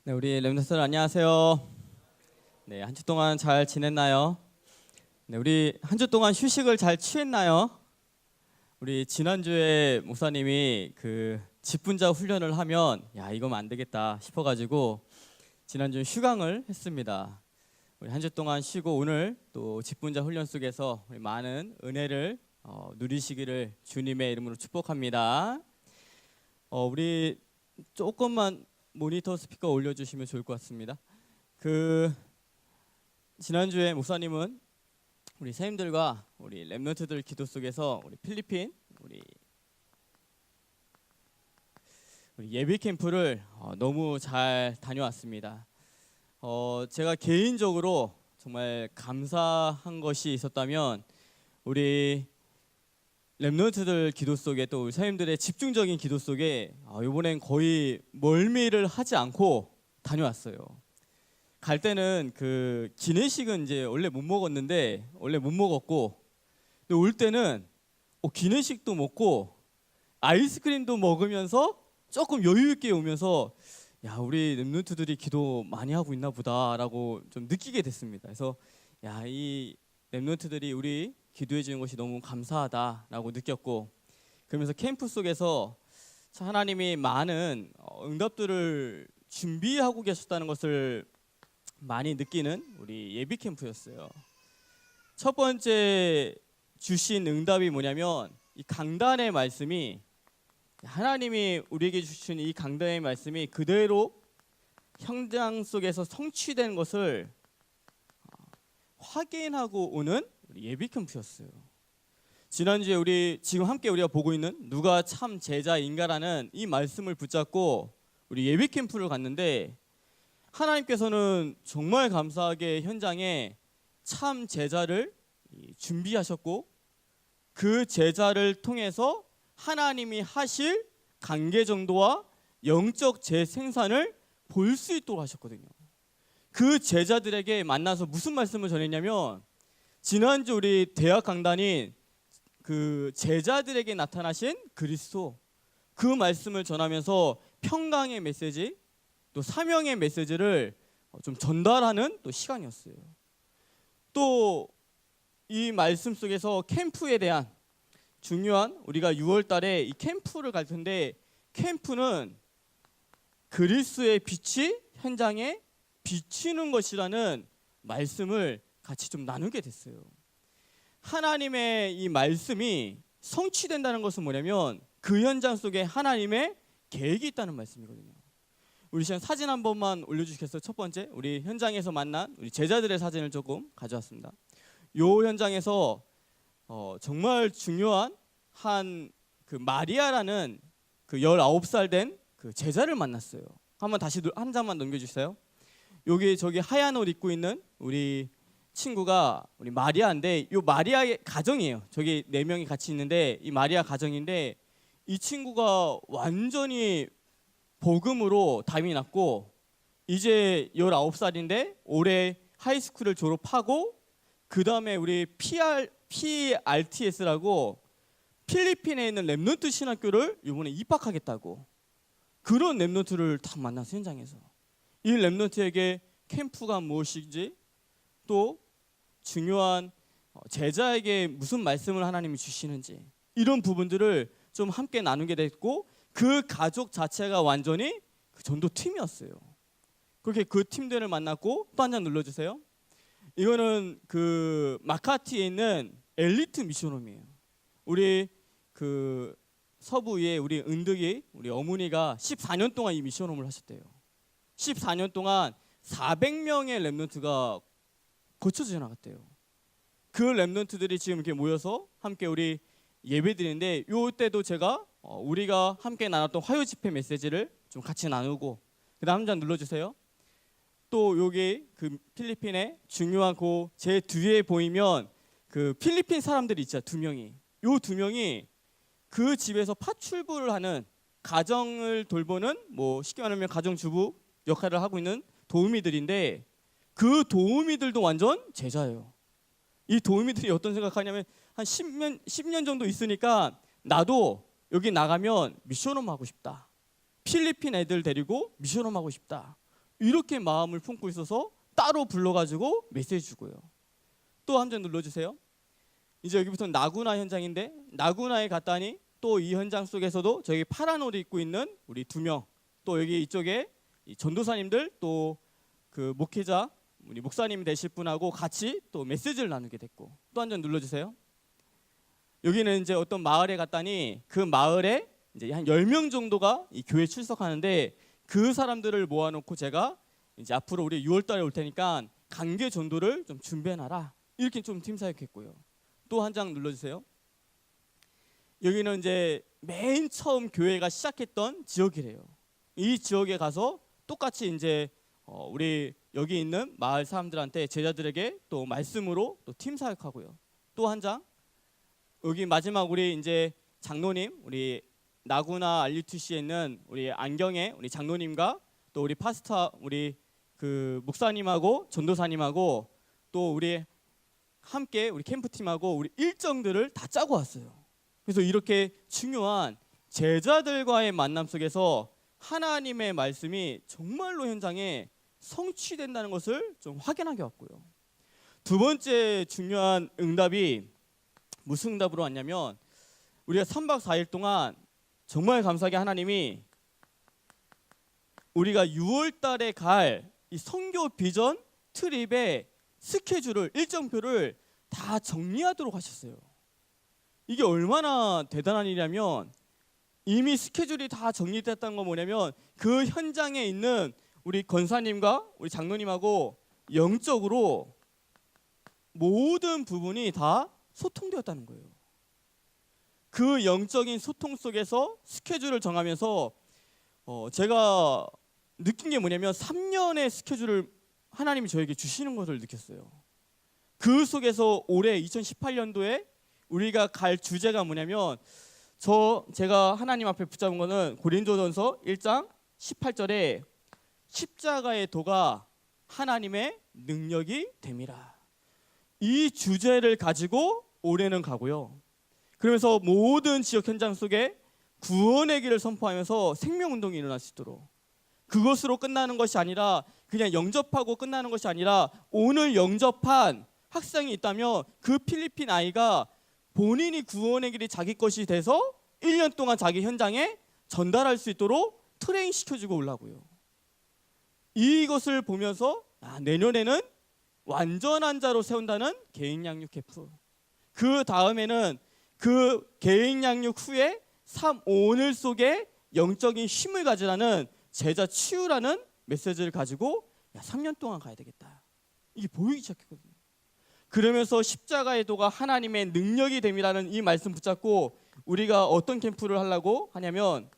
네, 우리 렘넌트들 안녕하세요. 네, 한 주 동안 잘 지냈나요? 네, 우리 한 주 동안 휴식을 잘 취했나요? 우리 지난주에 목사님이 그 직분자 훈련을 하면 야, 이거면 안 되겠다 싶어가지고 지난주 휴강을 했습니다. 우리 한 주 동안 쉬고 오늘 또 직분자 훈련 속에서 우리 많은 은혜를 누리시기를 주님의 이름으로 축복합니다. 우리 조금만 모니터 스피커 올려주시면 좋을 것 같습니다. 지난주에 목사님은 우리 선생님들과 우리 렘넌트들 기도 속에서 우리 필리핀 우리 예비 캠프를 너무 잘 다녀왔습니다. 제가 개인적으로 정말 감사한 것이 있었다면 우리 렘넌트들 기도 속에 또 우리 선생님들의 집중적인 기도 속에 이번엔 거의 멀미를 하지 않고 다녀왔어요. 갈 때는 그 기내식은 이제 원래 못 먹었고 근데 올 때는 기내식도 먹고 아이스크림도 먹으면서 조금 여유 있게 오면서 야, 우리 렘넌트들이 기도 많이 하고 있나 보다라고 좀 느끼게 됐습니다. 그래서 야, 이 렘넌트들이 우리 기도해 주는 것이 너무 감사하다라고 느꼈고, 그러면서 캠프 속에서 하나님이 많은 응답들을 준비하고 계셨다는 것을 많이 느끼는 우리 예비 캠프였어요. 첫 번째 주신 응답이 뭐냐면 이 강단의 말씀이, 하나님이 우리에게 주신 이 강단의 말씀이 그대로 현장 속에서 성취된 것을 확인하고 오는 우리 예비 캠프였어요. 지난주에 우리 지금 함께 우리가 보고 있는 누가 참 제자인가라는 이 말씀을 붙잡고 우리 예비 캠프를 갔는데, 하나님께서는 정말 감사하게 현장에 참 제자를 준비하셨고 그 제자를 통해서 하나님이 하실 관계 정도와 영적 재생산을 볼 수 있도록 하셨거든요. 그 제자들에게 만나서 무슨 말씀을 전했냐면, 지난주 우리 대학 강단인 그 제자들에게 나타나신 그리스도, 그 말씀을 전하면서 평강의 메시지 또 사명의 메시지를 좀 전달하는 또 시간이었어요. 또 이 말씀 속에서 캠프에 대한 중요한, 우리가 6월 달에 이 캠프를 갈 텐데, 캠프는 그리스도의 빛이 현장에 비치는 것이라는 말씀을 같이 좀 나누게 됐어요. 하나님의 이 말씀이 성취된다는 것은 뭐냐면 그 현장 속에 하나님의 계획이 있다는 말씀이거든요. 우리 시간 사진 한 번만 올려주시겠어요? 첫 번째, 우리 현장에서 만난 우리 제자들의 사진을 조금 가져왔습니다. 요 현장에서 정말 중요한 그 마리아라는 그 19살 된 그 제자를 만났어요. 한번 다시 한 장만 넘겨주세요. 저기 하얀 옷 입고 있는 우리 친구가 우리 마리아인데, 이 마리아의 가정이에요. 저기 4명이 같이 있는데 이 마리아 가정인데, 이 친구가 완전히 복음으로 담이 났고 이제 19살인데 올해 하이스쿨을 졸업하고 그 다음에 우리 PRTS라고 필리핀에 있는 렘넌트 신학교를 이번에 입학하겠다고, 그런 렘넌트를 딱 만났어. 현장에서 이 렘넌트에게 캠프가 무엇인지, 또 중요한 제자에게 무슨 말씀을 하나님이 주시는지, 이런 부분들을 좀 함께 나누게 됐고, 그 가족 자체가 완전히 그 전도 팀이었어요. 그렇게 그 팀들을 만났고, 또 한 장 눌러주세요. 이거는 그 마카티에 있는 엘리트 미션홈이에요. 우리 그 서부에 우리 은득이 우리 어머니가 14년 동안 이 미션홈을 하셨대요. 14년 동안 400명의 렘넌트가 거쳐져 나갔대요. 그 렘넌트들이 지금 이렇게 모여서 함께 우리 예배드리는데, 요 때도 제가 우리가 함께 나눴던 화요 집회 메시지를 좀 같이 나누고, 그다음 한 장 눌러주세요. 또 여기 그 필리핀의 중요한 그 제 뒤에 보이면 그 필리핀 사람들이 있죠. 2명이. 요 2명이 그 집에서 파출부를 하는, 가정을 돌보는, 뭐 쉽게 말하면 가정주부 역할을 하고 있는 도우미들인데, 그 도우미들도 완전 제자예요. 이 도우미들이 어떤 생각하냐면, 한 10년 정도 있으니까 나도 여기 나가면 미션홈 하고 싶다. 필리핀 애들 데리고 미션홈 하고 싶다. 이렇게 마음을 품고 있어서 따로 불러가지고 메시지 주고요. 또 한 번 눌러주세요. 이제 여기부터 나구나 현장인데, 나구나에 갔다니 또 이 현장 속에서도 저기 파란 옷 입고 있는 우리 2명, 또 여기 이쪽에 이 전도사님들, 또 그 목회자 우리 목사님 되실 분하고 같이 또 메시지를 나누게 됐고, 또 한 번 눌러주세요. 여기는 이제 어떤 마을에 갔다니 그 마을에 이제 한 10명 정도가 이 교회 출석하는데, 그 사람들을 모아놓고 제가 이제 앞으로 우리 6월달에 올 테니까 강계 전도를 좀 준비해놔라, 이렇게 좀 팀 사역했고요. 또 한 장 눌러주세요. 여기는 이제 맨 처음 교회가 시작했던 지역이래요. 이 지역에 가서 똑같이 이제 우리 여기 있는 마을 사람들한테, 제자들에게 또 말씀으로 또 팀 사역하고요. 또 한 장, 여기 마지막 우리 이제 장로님, 우리 나구나 RUTC에 있는 우리 안경의 우리 장로님과 또 우리 파스타 우리 그 목사님하고 전도사님하고 또 우리 함께 우리 캠프팀하고 우리 일정들을 다 짜고 왔어요. 그래서 이렇게 중요한 제자들과의 만남 속에서 하나님의 말씀이 정말로 현장에 성취된다는 것을 좀 확인하게 왔고요. 두 번째 중요한 응답이 무슨 응답으로 왔냐면, 우리가 3박 4일 동안 정말 감사하게 하나님이 우리가 6월 달에 갈 이 선교 비전 트립의 스케줄을, 일정표를 다 정리하도록 하셨어요. 이게 얼마나 대단한 일이냐면, 이미 스케줄이 다 정리됐다는 건 뭐냐면, 그 현장에 있는 우리 권사님과 우리 장로님하고 영적으로 모든 부분이 다 소통되었다는 거예요. 그 영적인 소통 속에서 스케줄을 정하면서 제가 느낀 게 뭐냐면, 3년의 스케줄을 하나님이 저에게 주시는 것을 느꼈어요. 그 속에서 올해 2018년도에 우리가 갈 주제가 뭐냐면, 제가 하나님 앞에 붙잡은 거는 고린도전서 1장 18절에 십자가의 도가 하나님의 능력이 됨이라, 이 주제를 가지고 올해는 가고요. 그러면서 모든 지역 현장 속에 구원의 길을 선포하면서 생명운동이 일어날 수 있도록, 그것으로 끝나는 것이 아니라, 그냥 영접하고 끝나는 것이 아니라, 오늘 영접한 학생이 있다면 그 필리핀 아이가 본인이 구원의 길이 자기 것이 돼서 1년 동안 자기 현장에 전달할 수 있도록 트레인 시켜주고 오려고요. 이것을 보면서 내년에는 완전한 자로 세운다는 개인 양육 캠프, 그 다음에는 그 개인 양육 후에 오늘 속에 영적인 힘을 가지라는 제자 치유라는 메시지를 가지고 3년 동안 가야 되겠다, 이게 보이기 시작했거든요. 그러면서 십자가의 도가 하나님의 능력이 됨이라는 이 말씀 붙잡고 우리가 어떤 캠프를 하려고 하냐면,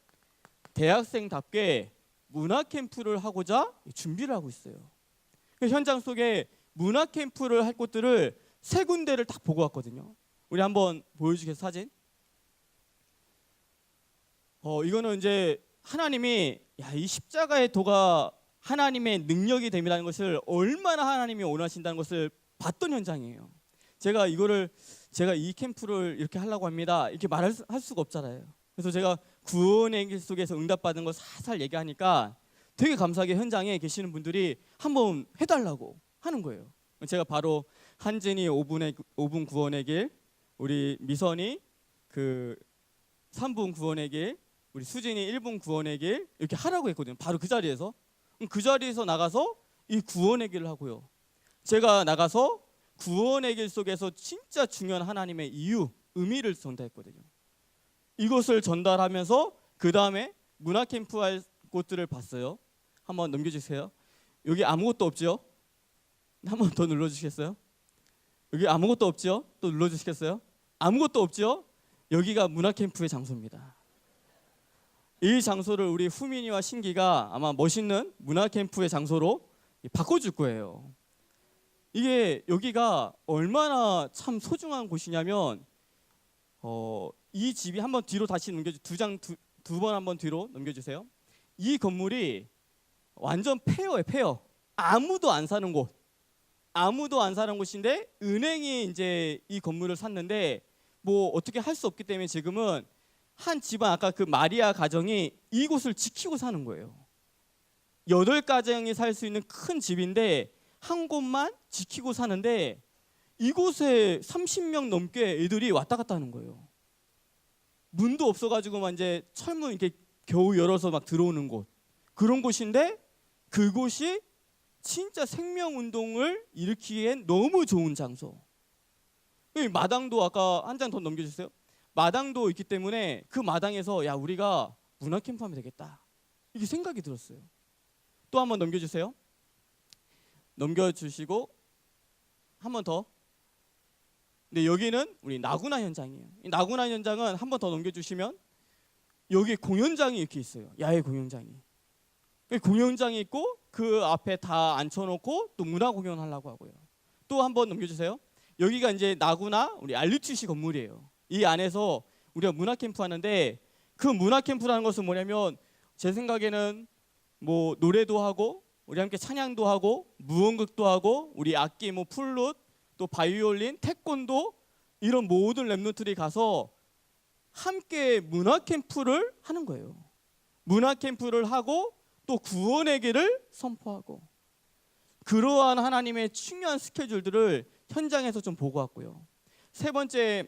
대학생답게 문화 캠프를 하고자 준비를 하고 있어요. 현장 속에 문화 캠프를 할 곳들을 3군데를 딱 보고 왔거든요. 우리 한번 보여주겠어요, 사진? 이거는 이제 하나님이 이 십자가의 도가 하나님의 능력이 됨이라는 것을 얼마나 하나님이 원하신다는 것을 봤던 현장이에요. 제가 이 캠프를 이렇게 하려고 합니다, 이렇게 할 수가 없잖아요. 그래서 제가 구원의 길 속에서 응답받은 거 살살 얘기하니까 되게 감사하게 현장에 계시는 분들이 한번 해달라고 하는 거예요. 제가 바로 한진이 5분 구원의 길, 우리 미선이 그 3분 구원의 길, 우리 수진이 1분 구원의 길, 이렇게 하라고 했거든요. 바로 그 자리에서 나가서 이 구원의 길을 하고요. 제가 나가서 구원의 길 속에서 진짜 중요한 하나님의 이유, 의미를 전달했거든요. 이것을 전달하면서 그 다음에 문화 캠프 할 곳들을 봤어요. 한번 넘겨주세요. 여기 아무것도 없죠? 한번 더 눌러주시겠어요? 여기 아무것도 없죠? 또 눌러주시겠어요? 아무것도 없죠? 여기가 문화 캠프의 장소입니다. 이 장소를 우리 후민이와 신기가 아마 멋있는 문화 캠프의 장소로 바꿔줄 거예요. 이게 여기가 얼마나 참 소중한 곳이냐면, 이 집이 한번 뒤로 다시 두 번 한번 뒤로 넘겨주세요. 이 건물이 완전 폐허예요, 폐허. 아무도 안 사는 곳인데 은행이 이제 이 건물을 샀는데 뭐 어떻게 할 수 없기 때문에 지금은 한 집안, 아까 그 마리아 가정이 이곳을 지키고 사는 거예요. 8가정이 살 수 있는 큰 집인데 한 곳만 지키고 사는데 이곳에 30명 넘게 애들이 왔다 갔다 하는 거예요. 문도 없어가지고 막 이제 철문 이렇게 겨우 열어서 막 들어오는 곳, 그런 곳인데 그곳이 진짜 생명운동을 일으키기엔 너무 좋은 장소. 여기 마당도 아까 한 장 더 넘겨주세요. 마당도 있기 때문에 그 마당에서 야 우리가 문화 캠프 하면 되겠다 이게 생각이 들었어요. 또 한 번 넘겨주세요. 넘겨주시고 한 번 더. 근데 여기는 우리 나구나 현장이에요. 이 나구나 현장은 한 번 더 넘겨주시면 여기 공연장이 이렇게 있어요. 야외 공연장이. 공연장이 있고 그 앞에 다 앉혀놓고 또 문화 공연하려고 하고요. 또 한 번 넘겨주세요. 여기가 이제 나구나 우리 RUTC 건물이에요. 이 안에서 우리가 문화 캠프 하는데 그 문화 캠프라는 것은 뭐냐면 제 생각에는 뭐 노래도 하고 우리 함께 찬양도 하고 무언극도 하고 우리 악기 뭐 플룻 또 바이올린 태권도 이런 모든 랩런트들이 가서 함께 문화 캠프를 하는 거예요. 문화 캠프를 하고 또 구원의 길을 선포하고 그러한 하나님의 중요한 스케줄들을 현장에서 좀 보고 왔고요. 세 번째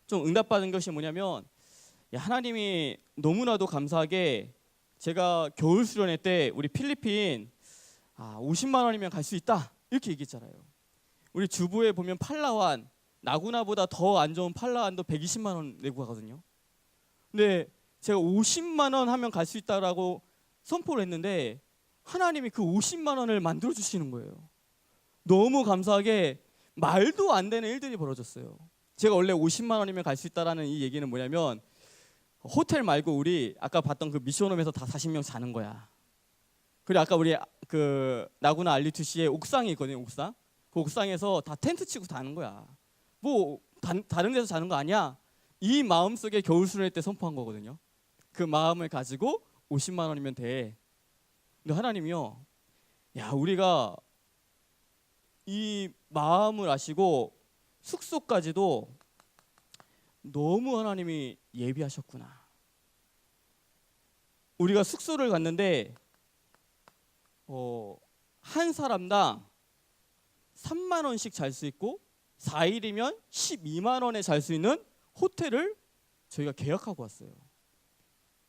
좀 응답받은 것이 뭐냐면 하나님이 너무나도 감사하게 제가 겨울 수련회 때 우리 필리핀 50만 원이면 갈 수 있다 이렇게 얘기했잖아요. 우리 주부에 보면 팔라완 나구나보다 더 안 좋은 팔라완도 120만 원 내고 가거든요. 근데 제가 50만 원 하면 갈 수 있다라고 선포를 했는데 하나님이 그 50만 원을 만들어 주시는 거예요. 너무 감사하게 말도 안 되는 일들이 벌어졌어요. 제가 원래 50만 원이면 갈 수 있다라는 이 얘기는 뭐냐면 호텔 말고 우리 아까 봤던 그 미션홈에서 다 40명 자는 거야. 그리고 아까 우리 그 나구나 RUTC에 옥상이 있거든요. 옥상. 그 옥상에서 다 텐트 치고 자는 거야. 뭐 다른 데서 자는 거 아니야. 이 마음속에 겨울 수련회 때 선포한 거거든요. 그 마음을 가지고 50만 원이면 돼. 근데 하나님이요. 야 우리가 이 마음을 아시고 숙소까지도 너무 하나님이 예비하셨구나. 우리가 숙소를 갔는데 한 사람당 3만 원씩 잘 수 있고 4일이면 12만 원에 잘 수 있는 호텔을 저희가 계약하고 왔어요.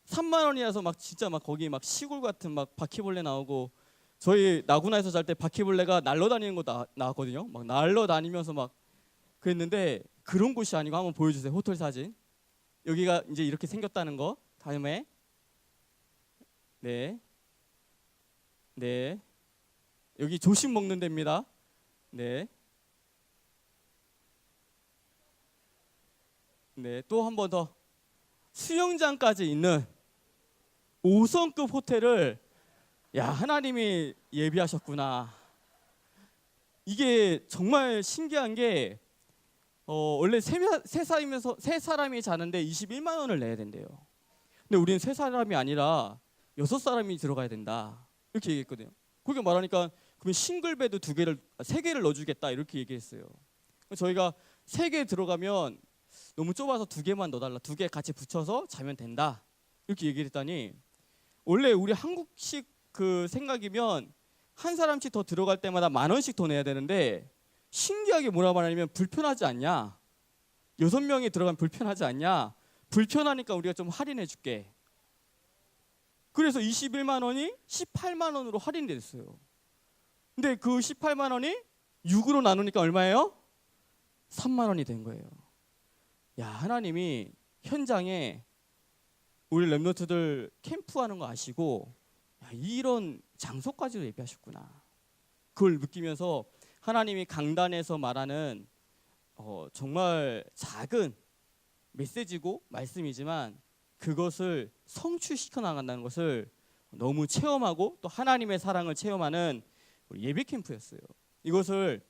3만 원이라서 막 진짜 막 거기 막 시골 같은 막 바퀴벌레 나오고 저희 나구나에서 잘 때 바퀴벌레가 날아다니는 거 나왔거든요. 막 날아다니면서 막 그랬는데 그런 곳이 아니고 한번 보여주세요. 호텔 사진. 여기가 이제 이렇게 생겼다는 거. 다음에 네. 여기 조식 먹는 데입니다. 네. 또 한 번 더. 수영장까지 있는 5성급 호텔을 야 하나님이 예비하셨구나. 이게 정말 신기한 게 원래 세 사람이 자는데 21만 원을 내야 된대요. 근데 우리는 세 사람이 아니라 6사람이 들어가야 된다 이렇게 얘기했거든요. 그렇게 말하니까 그러면 싱글베드 3개를 넣어주겠다 이렇게 얘기했어요. 저희가 3개 들어가면 너무 좁아서 2개만 넣어달라. 2개 같이 붙여서 자면 된다 이렇게 얘기를 했더니 원래 우리 한국식 그 생각이면 한 사람씩 더 들어갈 때마다 10,000원씩 더 내야 되는데 신기하게 뭐라 말하냐면 불편하지 않냐? 6명이 들어가면 불편하지 않냐? 불편하니까 우리가 좀 할인해 줄게. 그래서 21만 원이 18만 원으로 할인됐어요. 근데 그 18만 원이 6으로 나누니까 얼마예요? 3만 원이 된 거예요. 야 하나님이 현장에 우리 랩런트들 캠프하는 거 아시고 야, 이런 장소까지도 예비하셨구나. 그걸 느끼면서 하나님이 강단에서 말하는 정말 작은 메시지고 말씀이지만 그것을 성취시켜 나간다는 것을 너무 체험하고 또 하나님의 사랑을 체험하는 예배 캠프였어요. 이것을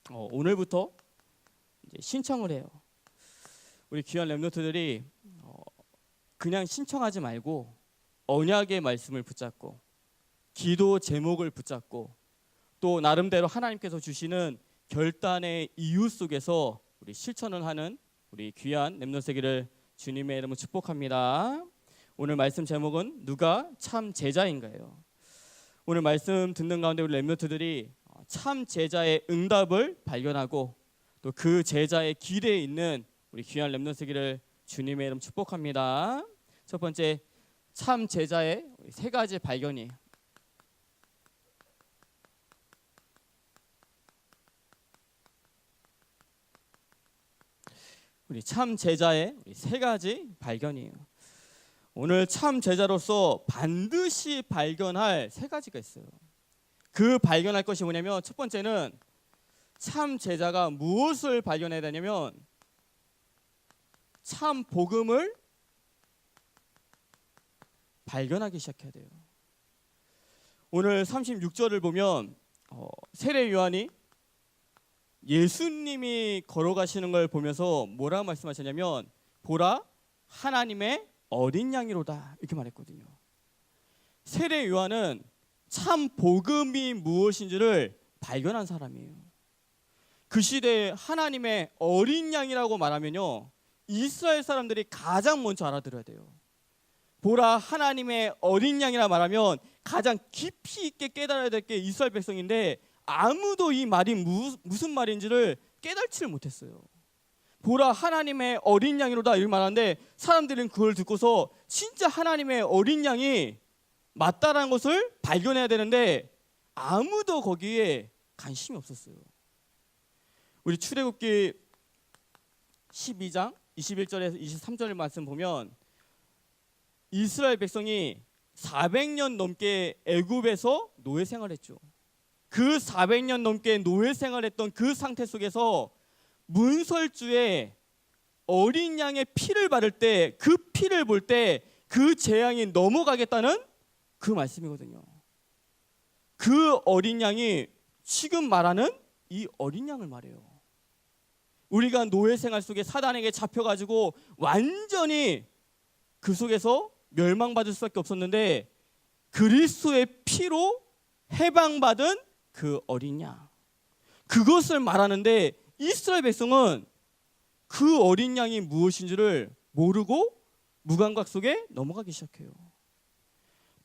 오늘부터 이제 신청을 해요. 우리 귀한 랩런트들이 그냥 신청하지 말고 언약의 말씀을 붙잡고 기도 제목을 붙잡고 또 나름대로 하나님께서 주시는 결단의 이유 속에서 우리 실천을 하는 우리 귀한 랩런트 되기를 주님의 이름으로 축복합니다. 오늘 말씀 제목은 누가 참 제자인가요? 오늘 말씀 듣는 가운데 우리 렘넌트들이 참 제자의 응답을 발견하고 또 그 제자의 길에 있는 우리 귀한 렘넌트기를 주님의 이름 축복합니다. 첫 번째, 참 제자의 세 가지 발견이에요. 우리 참 제자의 세 가지 발견이에요. 오늘 참 제자로서 반드시 발견할 세 가지가 있어요. 그 발견할 것이 뭐냐면, 첫 번째는 참 제자가 무엇을 발견해야 되냐면 참 복음을 발견하기 시작해야 돼요. 오늘 36절을 보면 세례 요한이 예수님이 걸어가시는 걸 보면서 뭐라고 말씀하셨냐면, 보라 하나님의 어린 양이로다, 이렇게 말했거든요. 세례 요한은 참 복음이 무엇인지를 발견한 사람이에요. 그 시대에 하나님의 어린 양이라고 말하면요, 이스라엘 사람들이 가장 먼저 알아들어야 돼요. 보라 하나님의 어린 양이라 말하면 가장 깊이 있게 깨달아야 될 게 이스라엘 백성인데, 아무도 이 말이 무슨 말인지를 깨달지를 못했어요. 보라 하나님의 어린 양이로다, 이렇게 말하는데 사람들은 그걸 듣고서 진짜 하나님의 어린 양이 맞다라는 것을 발견해야 되는데 아무도 거기에 관심이 없었어요. 우리 출애굽기 12장 21절에서 23절의 말씀 보면, 이스라엘 백성이 400년 넘게 애굽에서 노예 생활했죠. 그 400년 넘게 노예 생활했던 그 상태 속에서 문설주에 어린 양의 피를 바를 때, 그 피를 볼 때 그 재앙이 넘어가겠다는 그 말씀이거든요. 그 어린 양이 지금 말하는 이 어린 양을 말해요. 우리가 노예 생활 속에 사단에게 잡혀가지고 완전히 그 속에서 멸망받을 수밖에 없었는데, 그리스도의 피로 해방받은 그 어린 양, 그것을 말하는데 이스라엘 백성은 그 어린 양이 무엇인지를 모르고 무감각 속에 넘어가기 시작해요.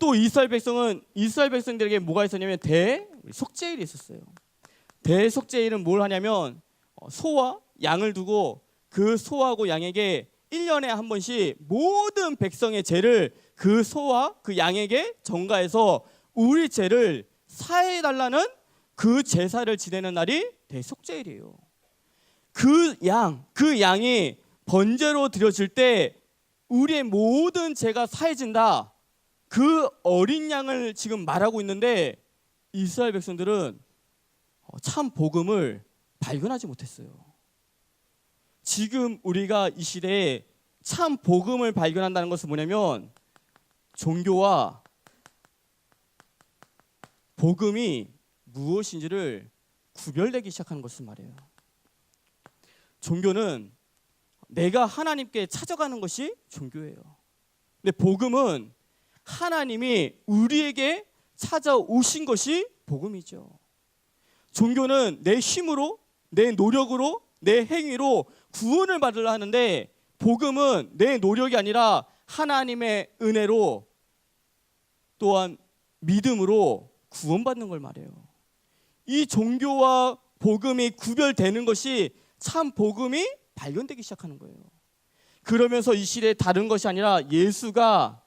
또 이스라엘 백성들에게 뭐가 있었냐면 대속죄일이 있었어요. 대속죄일은 뭘 하냐면 소와 양을 두고 그 소하고 양에게 1년에 한 번씩 모든 백성의 죄를 그 소와 그 양에게 전가해서 우리 죄를 사해달라는 그 제사를 지내는 날이 대속죄일이에요. 그 양이 번제로 드려질 때 우리의 모든 죄가 사해진다, 그 어린 양을 지금 말하고 있는데 이스라엘 백성들은 참 복음을 발견하지 못했어요. 지금 우리가 이 시대에 참 복음을 발견한다는 것은 뭐냐면, 종교와 복음이 무엇인지를 구별되기 시작하는 것을 말해요. 종교는 내가 하나님께 찾아가는 것이 종교예요. 근데 복음은 하나님이 우리에게 찾아오신 것이 복음이죠. 종교는 내 힘으로, 내 노력으로, 내 행위로 구원을 받으려 하는데, 복음은 내 노력이 아니라 하나님의 은혜로 또한 믿음으로 구원받는 걸 말해요. 이 종교와 복음이 구별되는 것이 참 복음이 발견되기 시작하는 거예요. 그러면서 이 시대에 다른 것이 아니라 예수가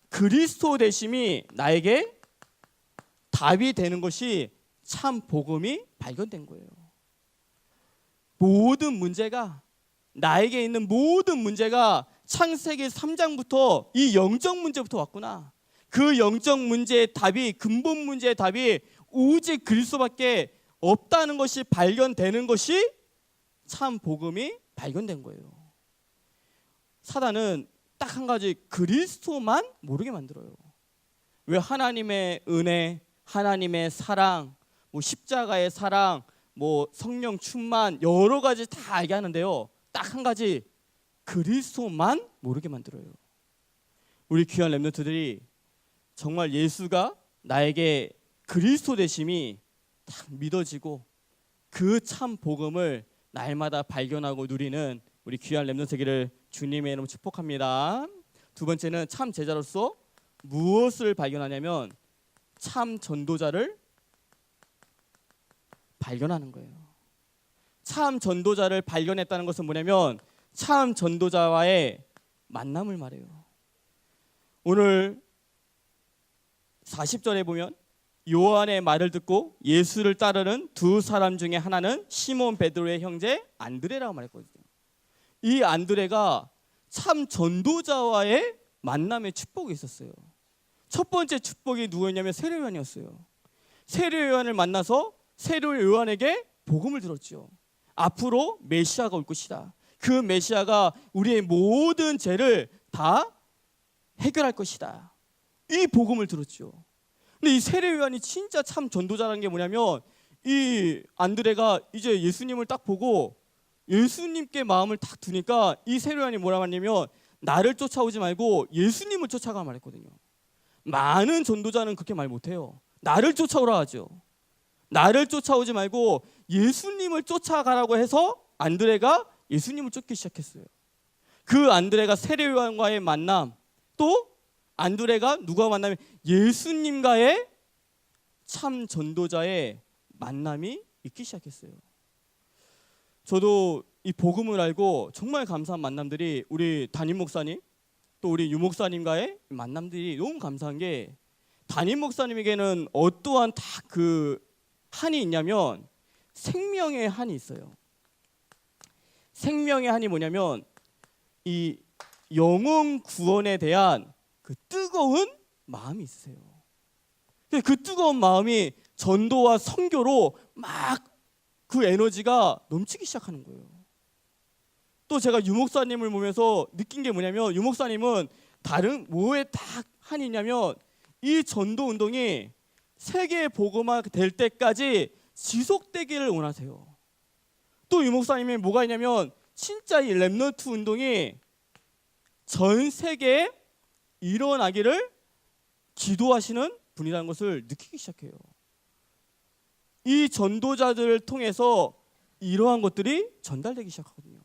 그리스도 되심이 나에게 답이 되는 것이 참 복음이 발견된 거예요. 모든 문제가, 나에게 있는 모든 문제가 창세기 3장부터 이 영적 문제부터 왔구나. 그 영적 문제의 답이, 근본 문제의 답이 오직 그리스도밖에 없다는 것이 발견되는 것이 참 복음이 발견된 거예요. 사단은 딱 한 가지, 그리스도만 모르게 만들어요. 왜? 하나님의 은혜, 하나님의 사랑, 십자가의 사랑, 성령 충만, 여러 가지 다 알게 하는데요, 딱 한 가지, 그리스도만 모르게 만들어요. 우리 귀한 렘넌트들이 정말 예수가 나에게 그리스도 되심이 딱 믿어지고 그 참 복음을 날마다 발견하고 누리는 우리 귀한 렘넌트 되기를 주님의 이름으로 축복합니다. 두 번째는 참 제자로서 무엇을 발견하냐면 참 전도자를 발견하는 거예요. 참 전도자를 발견했다는 것은 뭐냐면 참 전도자와의 만남을 말해요. 오늘 40절에 보면 요한의 말을 듣고 예수를 따르는 두 사람 중에 하나는 시몬 베드로의 형제 안드레라고 말했거든요. 이 안드레가 참 전도자와의 만남의 축복이 있었어요. 첫 번째 축복이 누구였냐면 세례 요한이었어요. 세례 요한을 만나서 세례 요한에게 복음을 들었죠. 앞으로 메시아가 올 것이다. 그 메시아가 우리의 모든 죄를 다 해결할 것이다. 이 복음을 들었죠. 근데 이 세례 요한이 진짜 참 전도자라는 게 뭐냐면 이 안드레가 이제 예수님을 딱 보고 예수님께 마음을 딱 두니까 이 세례 요한이 뭐라고 하냐면 나를 쫓아오지 말고 예수님을 쫓아가 말했거든요. 많은 전도자는 그렇게 말 못해요. 나를 쫓아오라 하죠. 나를 쫓아오지 말고 예수님을 쫓아가라고 해서 안드레가 예수님을 쫓기 시작했어요. 그 안드레가 세례 요한과의 만남, 또 안드레가 누가 만나면 예수님과의 참 전도자의 만남이 있기 시작했어요. 저도 이 복음을 알고 정말 감사한 만남들이 우리 담임 목사님 또 우리 유 목사님과의 만남들이 너무 감사한 게 담임 목사님에게는 어떠한 다 그 한이 있냐면 생명의 한이 있어요. 생명의 한이 뭐냐면 이 영혼 구원에 대한 그 뜨거운 마음이 있으세요. 그 뜨거운 마음이 전도와 선교로 막 그 에너지가 넘치기 시작하는 거예요. 또 제가 유 목사님을 보면서 느낀 게 뭐냐면 유 목사님은 다른 뭐에 딱 한이 있냐면 이 전도 운동이 세계 복음화 될 때까지 지속되기를 원하세요. 또 유 목사님이 뭐가 있냐면 진짜 이 렘넌트 운동이 전 세계에 일어나기를 기도하시는 분이라는 것을 느끼기 시작해요. 이 전도자들을 통해서 이러한 것들이 전달되기 시작하거든요.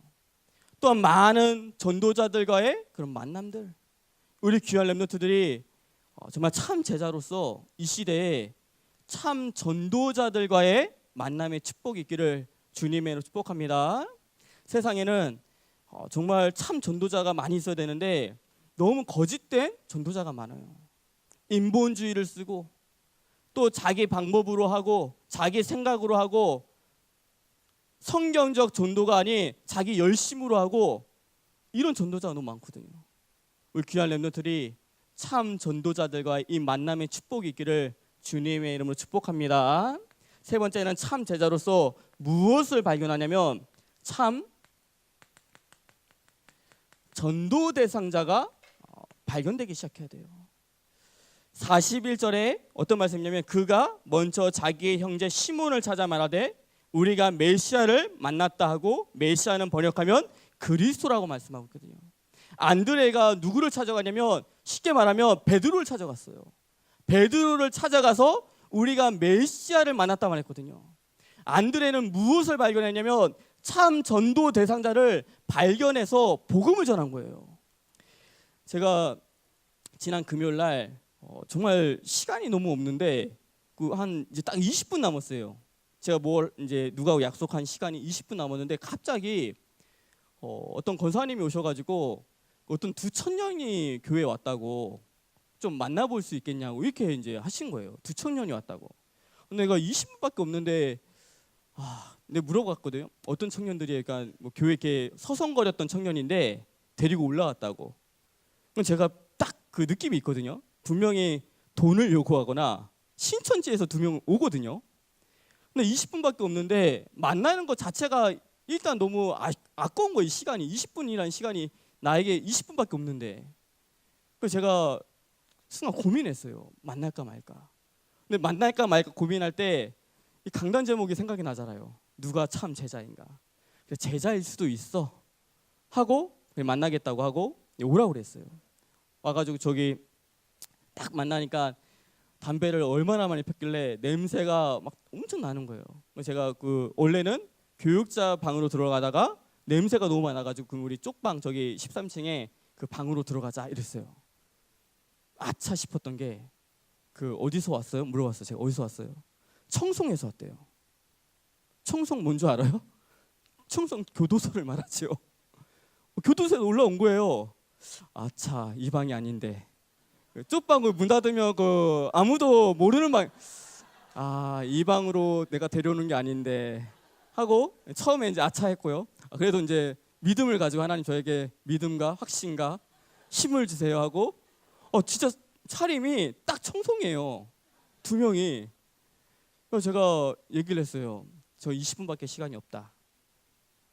또한 많은 전도자들과의 그런 만남들, 우리 귀한 렘넌트들이 정말 참 제자로서 이 시대에 참 전도자들과의 만남의 축복이 있기를 주님의 이름으로 축복합니다. 세상에는 정말 참 전도자가 많이 있어야 되는데 너무 거짓된 전도자가 많아요. 인본주의를 쓰고 또 자기 방법으로 하고 자기 생각으로 하고 성경적 전도가 아닌 자기 열심으로 하고 이런 전도자가 너무 많거든요. 우리 귀한 렘넌트들이 참 전도자들과의 이 만남의 축복이 있기를 주님의 이름으로 축복합니다. 세 번째는 참 제자로서 무엇을 발견하냐면 참 전도 대상자가 발견되기 시작해야 돼요. 41절에 어떤 말씀이냐면 그가 먼저 자기의 형제 시몬을 찾아 말하되 우리가 메시아를 만났다 하고 메시아는 번역하면 그리스도라고 말씀하고 있거든요. 안드레가 누구를 찾아가냐면 쉽게 말하면 베드로를 찾아갔어요. 베드로를 찾아가서 우리가 메시아를 만났다 말했거든요. 안드레는 무엇을 발견했냐면 참 전도 대상자를 발견해서 복음을 전한 거예요. 제가 지난 금요일 날 정말 시간이 너무 없는데 한 이제 딱 20분 남았어요. 제가 이제 누가 약속한 시간이 20분 남았는데 갑자기 어떤 권사님이 오셔가지고 어떤 두 청년이 교회에 왔다고 좀 만나볼 수 있겠냐고 이렇게 이제 하신 거예요. 두 청년이 왔다고. 근데 내가 20분밖에 없는데 내가 물어봤거든요. 어떤 청년들이 그러니까 뭐 교회 이렇게 서성거렸던 청년인데 데리고 올라왔다고. 그럼 제가 딱 그 느낌이 있거든요. 분명히 돈을 요구하거나 신천지에서 두 명 오거든요. 근데 20분밖에 없는데 만나는 것 자체가 일단 너무 아까운 거예요. 시간이 20분이라는 시간이 나에게 20분밖에 없는데. 그래서 제가 순간 고민했어요. 만날까 말까. 근데 만날까 말까 고민할 때 이 강단 제목이 생각이 나잖아요. 누가 참 제자인가. 제자일 수도 있어 하고 만나겠다고 하고 오라고 그랬어요. 와가지고 저기 딱 만나니까 담배를 얼마나 많이 폈길래 냄새가 막 엄청 나는 거예요. 제가 원래는 교육자 방으로 들어가다가 냄새가 너무 많아가지고 우리 쪽방 저기 13층에 그 방으로 들어가자 이랬어요. 아차 싶었던 게 그 어디서 왔어요? 물어봤어요. 제가 어디서 왔어요? 청송에서 왔대요. 청송 뭔 줄 알아요? 청송 교도소를 말하죠. 교도소에 올라온 거예요. 아차, 이 방이 아닌데. 쪽방을 문 닫으면 그 아무도 모르는 방. 이 방으로 내가 데려오는 게 아닌데 하고 처음에 이제 아차했고요. 그래도 이제 믿음을 가지고 하나님 저에게 믿음과 확신과 힘을 주세요 하고 진짜 차림이 딱 청송이에요. 두 명이. 그래서 제가 얘기를 했어요. 저 20분밖에 시간이 없다.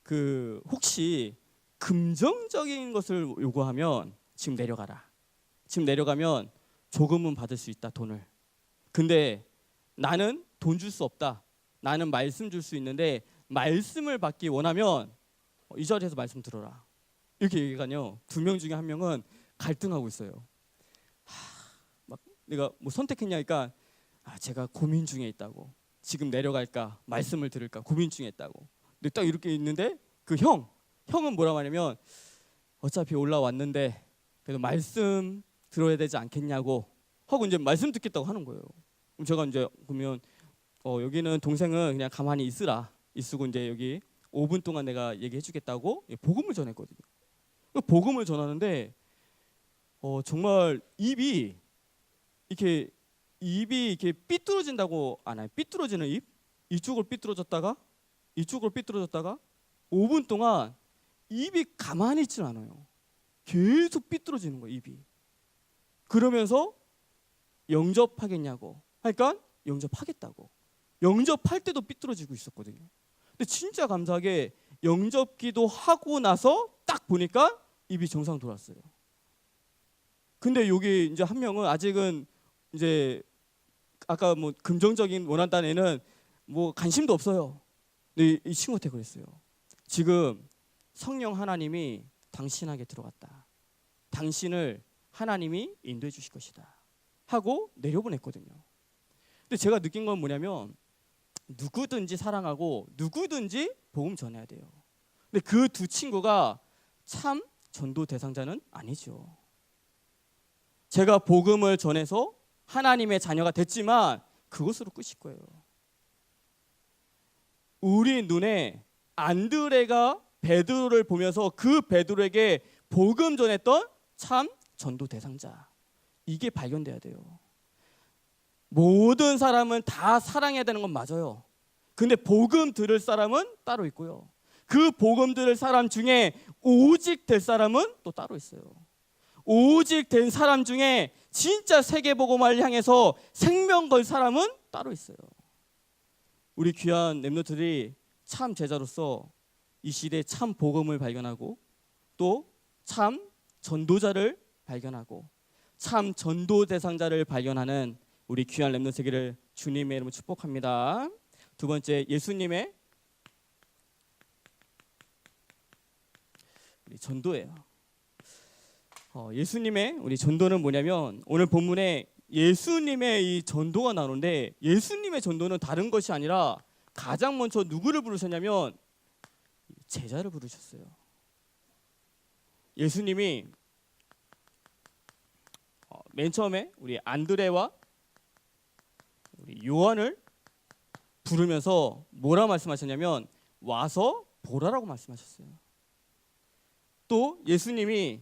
그 혹시 금전적인 것을 요구하면 지금 내려가라. 지금 내려가면 조금은 받을 수 있다, 돈을. 근데 나는 돈 줄 수 없다. 나는 말씀 줄 수 있는데 말씀을 받기 원하면 이 자리에서 말씀 들어라. 이렇게 얘기하니요. 두 명 중에 한 명은 갈등하고 있어요. 막 내가 뭐 선택했냐니까 제가 고민 중에 있다고. 지금 내려갈까 말씀을 들을까 고민 중에 있다고. 근데 딱 이렇게 있는데 그 형은 뭐라고 하냐면 어차피 올라왔는데 그래도 말씀 들어야 되지 않겠냐고 하고 이제 말씀 듣겠다고 하는 거예요. 그럼 제가 이제 보면 여기는 동생은 그냥 가만히 있으고 이제 여기 5분 동안 내가 얘기해주겠다고 복음을 전했거든요. 복음을 전하는데 정말 입이 이렇게 삐뚤어진다고 아나요? 삐뚤어지는 입? 이쪽으로 삐뚤어졌다가 5분 동안 입이 가만히 있질 않아요. 계속 삐뚤어지는 거예요, 입이. 그러면서 영접하겠냐고 하니까 영접하겠다고. 영접할 때도 삐뚤어지고 있었거든요. 근데 진짜 감사하게 영접기도 하고 나서 딱 보니까 입이 정상 돌았어요. 근데 여기 이제 한 명은 아직은 이제 아까 뭐 긍정적인 원한다는 애는 뭐 관심도 없어요. 근데 이 친구한테 그랬어요. 지금 성령 하나님이 당신에게 들어갔다. 당신을 하나님이 인도해 주실 것이다. 하고 내려보냈거든요. 근데 제가 느낀 건 뭐냐면 누구든지 사랑하고 누구든지 복음 전해야 돼요. 근데 그 두 친구가 참 전도 대상자는 아니죠. 제가 복음을 전해서 하나님의 자녀가 됐지만 그것으로 끝일 거예요. 우리 눈에 안드레가 베드로를 보면서 그 베드로에게 복음 전했던 참 전도 대상자, 이게 발견돼야 돼요. 모든 사람은 다 사랑해야 되는 건 맞아요. 근데 복음 들을 사람은 따로 있고요. 그 복음 들을 사람 중에 오직 될 사람은 또 따로 있어요. 오직 된 사람 중에 진짜 세계복음을 향해서 생명 걸 사람은 따로 있어요. 우리 귀한 렘넌트들이 참 제자로서 이 시대에 참 복음을 발견하고 또 참 전도자를 발견하고 참 전도 대상자를 발견하는 우리 귀한 렘넌트 세계를 주님의 이름으로 축복합니다. 두 번째, 예수님의 우리 전도예요. 예수님의 우리 전도는 뭐냐면 오늘 본문에 예수님의 이 전도가 나오는데 예수님의 전도는 다른 것이 아니라 가장 먼저 누구를 부르셨냐면 제자를 부르셨어요. 예수님이 맨 처음에 우리 안드레와 우리 요한을 부르면서 뭐라 말씀하셨냐면 와서 보라라고 말씀하셨어요. 또 예수님이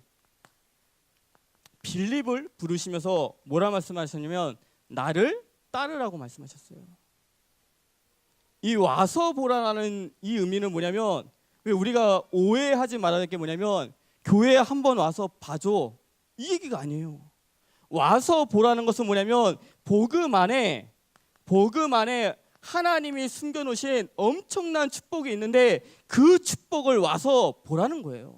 빌립을 부르시면서 뭐라 말씀하셨냐면 나를 따르라고 말씀하셨어요. 이 와서 보라라는 이 의미는 뭐냐면 왜 우리가 오해하지 말아야 될 게 뭐냐면 교회에 한번 와서 봐줘 이 얘기가 아니에요. 와서 보라는 것은 뭐냐면 복음 안에 하나님이 숨겨놓으신 엄청난 축복이 있는데 그 축복을 와서 보라는 거예요.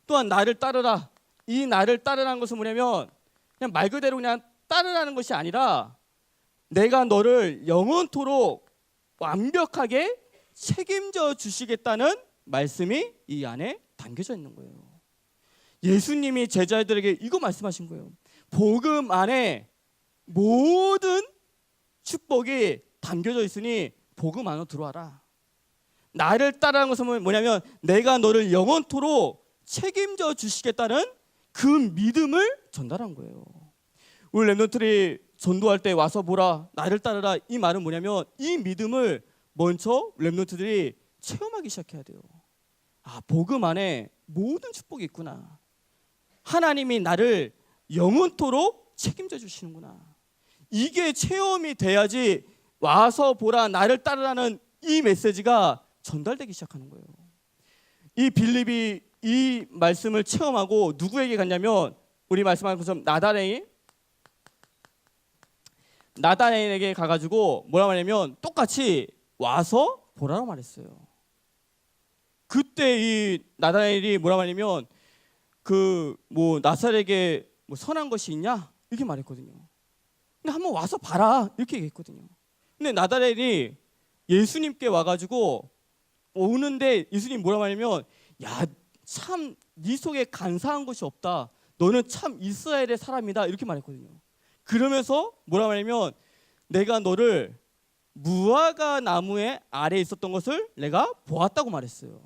또한 나를 따르라. 이 나를 따르라는 것은 뭐냐면 그냥 말 그대로 그냥 따르라는 것이 아니라 내가 너를 영원토록 완벽하게 책임져 주시겠다는 말씀이 이 안에 담겨져 있는 거예요. 예수님이 제자들에게 이거 말씀하신 거예요. 복음 안에 모든 축복이 담겨져 있으니 복음 안으로 들어와라. 나를 따르는 것은 뭐냐면 내가 너를 영원토록 책임져 주시겠다는 그 믿음을 전달한 거예요. 우리 렘넌트들이 전도할 때 와서 보라, 나를 따르라, 이 말은 뭐냐면 이 믿음을 먼저 렘넌트들이 체험하기 시작해야 돼요. 아, 복음 안에 모든 축복이 있구나. 하나님이 나를 영원토록 책임져 주시는구나. 이게 체험이 돼야지 와서 보라, 나를 따르라는 이 메시지가 전달되기 시작하는 거예요. 이 빌립이 이 말씀을 체험하고 누구에게 갔냐면 우리 말씀한 것처럼 나다나엘에게 가가지고 뭐라 말하냐면 똑같이 와서 보라고 말했어요. 그때 이 나다나엘이 뭐라 말하냐면 그 뭐 나사렛에게 뭐 선한 것이 있냐 이렇게 말했거든요. 근데 한번 와서 봐라 이렇게 얘기했거든요. 근데 나다나엘이 예수님께 와가지고 오는데 예수님 뭐라 말하냐면 야, 참 네 속에 간사한 것이 없다. 너는 참 이스라엘의 사람이다 이렇게 말했거든요. 그러면서 뭐라 말하냐면 내가 너를 무화과 나무의 아래에 있었던 것을 내가 보았다고 말했어요.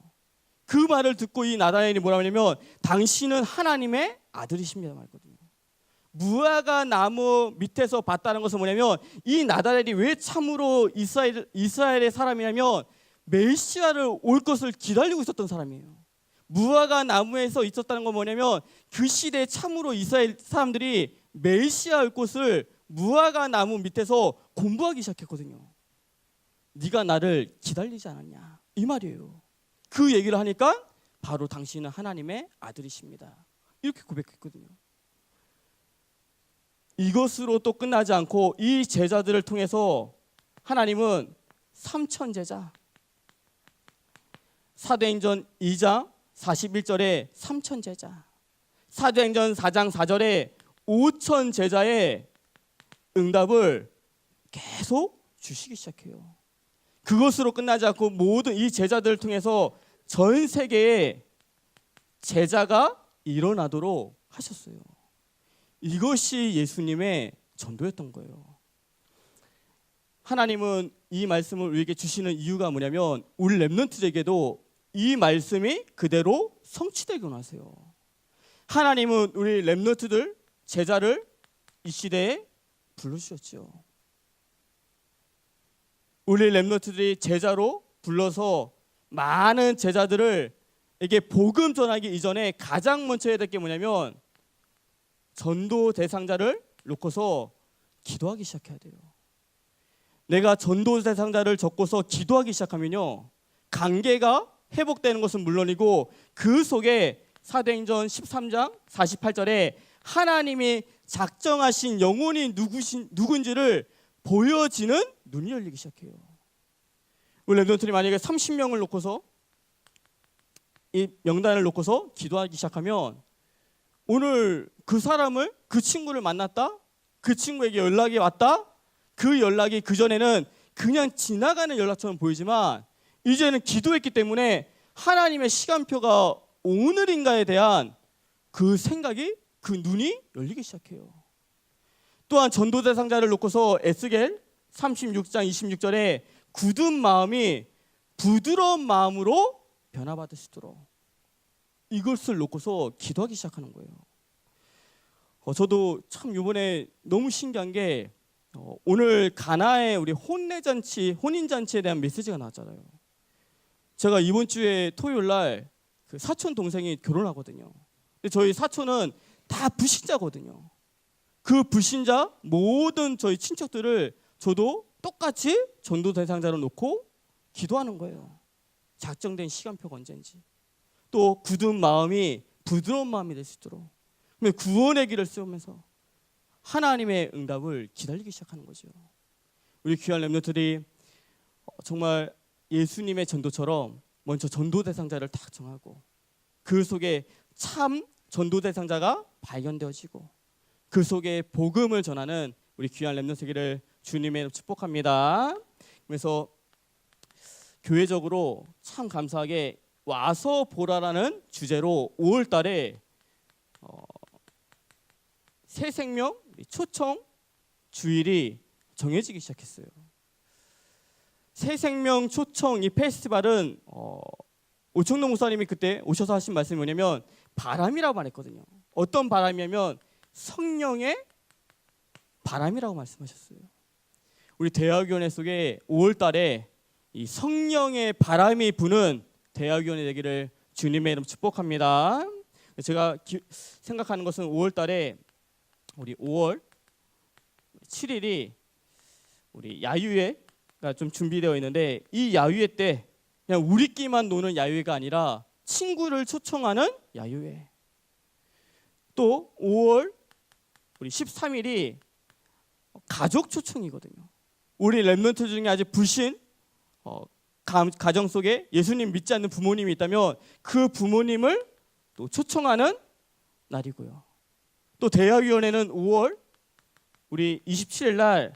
그 말을 듣고 이 나다나엘이 뭐라 하냐면 당신은 하나님의 아들이십니다 말했거든요. 무화과 나무 밑에서 봤다는 것은 뭐냐면 이 나다나엘이 왜 참으로 이스라엘의 사람이냐면 메시아를 올 것을 기다리고 있었던 사람이에요. 무화과 나무에서 있었다는 건 뭐냐면 그 시대에 참으로 이스라엘 사람들이 메시아 올 것을 무화과 나무 밑에서 공부하기 시작했거든요. 네가 나를 기다리지 않았냐 이 말이에요. 그 얘기를 하니까 바로 당신은 하나님의 아들이십니다 이렇게 고백했거든요. 이것으로 또 끝나지 않고 이 제자들을 통해서 하나님은 3천 제자, 사도행전 2장 41절에 3천 제자, 사도행전 4장 4절에 5천 제자의 응답을 계속 주시기 시작해요. 그것으로 끝나지 않고 모든 이 제자들을 통해서 전 세계에 제자가 일어나도록 하셨어요. 이것이 예수님의 전도였던 거예요. 하나님은 이 말씀을 우리에게 주시는 이유가 뭐냐면 우리 렘넌트에게도 이 말씀이 그대로 성취되게 원하세요. 하나님은 우리 렘넌트들 제자를 이 시대에 불러주셨죠. 우리 렘넌트들이 제자로 불러서 많은 제자들에게 복음 전하기 이전에 가장 먼저 해야 될 게 뭐냐면 전도 대상자를 놓고서 기도하기 시작해야 돼요. 내가 전도 대상자를 적고서 기도하기 시작하면요 관계가 회복되는 것은 물론이고 그 속에 사도행전 13장 48절에 하나님이 작정하신 영혼이 누군지를 보여지는 눈이 열리기 시작해요. 우리 렘넌트들이 만약에 30명을 놓고서 이 명단을 놓고서 기도하기 시작하면 오늘 그 사람을 그 친구를 만났다, 그 친구에게 연락이 왔다, 그 연락이 그전에는 그냥 지나가는 연락처럼 보이지만 이제는 기도했기 때문에 하나님의 시간표가 오늘인가에 대한 그 생각이 그 눈이 열리기 시작해요. 또한 전도 대상자를 놓고서 에스겔 36장 26절에 굳은 마음이 부드러운 마음으로 변화받으시도록 이것을 놓고서 기도하기 시작하는 거예요. 저도 참 이번에 너무 신기한 게 오늘 가나의 우리 혼인잔치에 대한 메시지가 나왔잖아요. 제가 이번 주에 토요일 날 그 사촌 동생이 결혼하거든요. 근데 저희 사촌은 다 불신자거든요. 그 불신자 모든 저희 친척들을 저도 똑같이 전도 대상자로 놓고 기도하는 거예요. 작정된 시간표가 언제인지. 또 굳은 마음이 부드러운 마음이 될 수 있도록 구원의 길을 세우면서 하나님의 응답을 기다리기 시작하는 거죠. 우리 귀한 렘넌트들이 정말 예수님의 전도처럼 먼저 전도 대상자를 딱 정하고 그 속에 참 전도 대상자가 발견되어지고 그 속에 복음을 전하는 우리 귀한 렘넌트들을 주님의 축복합니다. 그래서 교회적으로 참 감사하게 와서 보라라는 주제로 5월 달에 새 생명 초청 주일이 정해지기 시작했어요. 새 생명 초청 이 페스티벌은 오청동 목사님이 그때 오셔서 하신 말씀이 뭐냐면 바람이라고 말했거든요. 어떤 바람이냐면 성령의 바람이라고 말씀하셨어요. 우리 대학위원회 속에 5월 달에 이 성령의 바람이 부는 대학위원회 되기를 주님의 이름 축복합니다. 제가 생각하는 것은 5월 달에 우리 5월 7일이 우리 야유회가 좀 준비되어 있는데, 이 야유회 때 그냥 우리끼리만 노는 야유회가 아니라 친구를 초청하는 야유회. 또 5월 우리 13일이 가족 초청이거든요. 우리 렘넌트 중에 아직 불신 가정 속에 예수님 믿지 않는 부모님이 있다면 그 부모님을 또 초청하는 날이고요. 또 대학위원회는 5월 우리 27일 날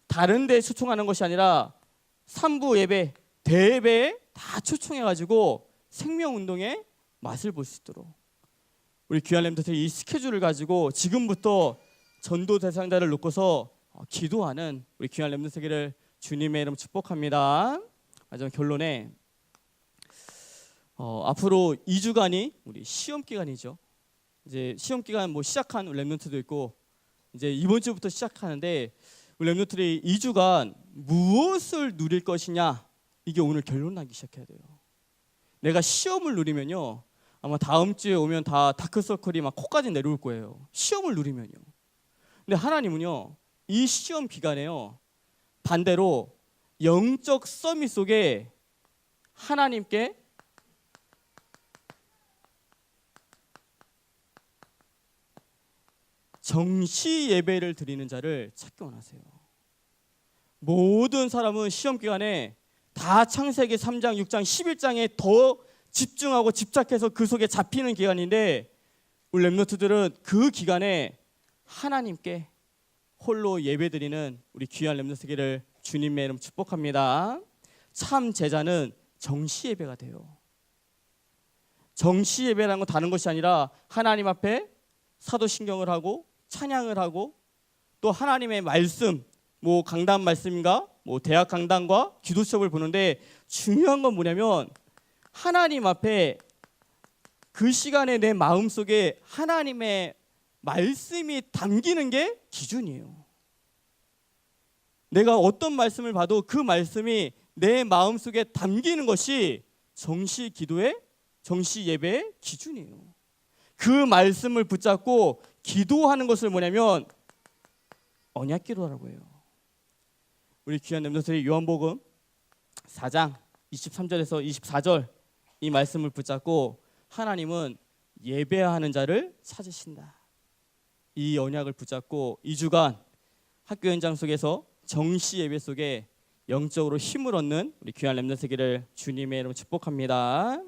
다른 데 초청하는 것이 아니라 3부 예배, 대예배에 다 초청해가지고 생명운동의 맛을 볼 수 있도록 우리 귀한 렘넌트 이 스케줄을 가지고 지금부터 전도 대상자를 놓고서 기도하는 우리 귀한 렘넌트 세계를 주님의 이름 축복합니다. 마지막 결론에 앞으로 2주간이 우리 시험 기간이죠. 이제 시험 기간 시작한 렘넌트도 있고 이제 이번 주부터 시작하는데, 우리 렘넌트들이 2주간 무엇을 누릴 것이냐, 이게 오늘 결론 나기 시작해야 돼요. 내가 시험을 누리면요, 아마 다음 주에 오면 다 다크서클이 막 코까지 내려올 거예요. 시험을 누리면요. 근데 하나님은요, 이 시험 기간에요, 반대로 영적 서밋 속에 하나님께 정시 예배를 드리는 자를 찾기 원하세요. 모든 사람은 시험 기간에 다 창세기 3장, 6장, 11장에 더 집중하고 집착해서 그 속에 잡히는 기간인데, 우리 렘넌트들은 그 기간에 하나님께 홀로 예배드리는 우리 귀한 렘넌트 세계를 주님의 이름 축복합니다. 참 제자는 정시 예배가 돼요. 정시 예배라는 건 다른 것이 아니라 하나님 앞에 사도신경을 하고 찬양을 하고, 또 하나님의 말씀, 강단 말씀인가, 대학 강단과 기도 수업을 보는데, 중요한 건 뭐냐면 하나님 앞에 그 시간에 내 마음속에 하나님의 말씀이 담기는 게 기준이에요. 내가 어떤 말씀을 봐도 그 말씀이 내 마음속에 담기는 것이 정시 기도의, 정시 예배의 기준이에요. 그 말씀을 붙잡고 기도하는 것을 뭐냐면 언약 기도라고 해요. 우리 귀한 렘넌트들이 요한복음 4장 23절에서 24절 이 말씀을 붙잡고 하나님은 예배하는 자를 찾으신다. 이 언약을 붙잡고 2주간 학교 현장 속에서 정시 예배 속에 영적으로 힘을 얻는 우리 귀한 렘넌트 세계를 주님의 이름으로 축복합니다.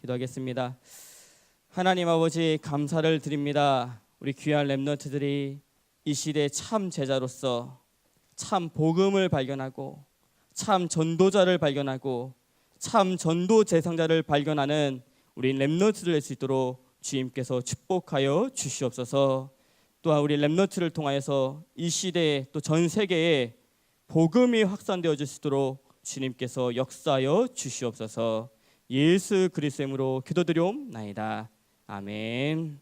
기도하겠습니다. 하나님 아버지, 감사를 드립니다. 우리 귀한 렘넌트들이 이 시대의 참 제자로서 참 복음을 발견하고 참 전도자를 발견하고 참 전도 대상자를 발견하는 우리 렘넌트들 될 수 있도록 주님께서 축복하여 주시옵소서. 또한 우리 렘넌트를 통하여서 이 시대에 또 전 세계에 복음이 확산되어질 수 있도록 주님께서 역사하여 주시옵소서. 예수 그리스도의 이름으로 기도드리옵나이다. 아멘.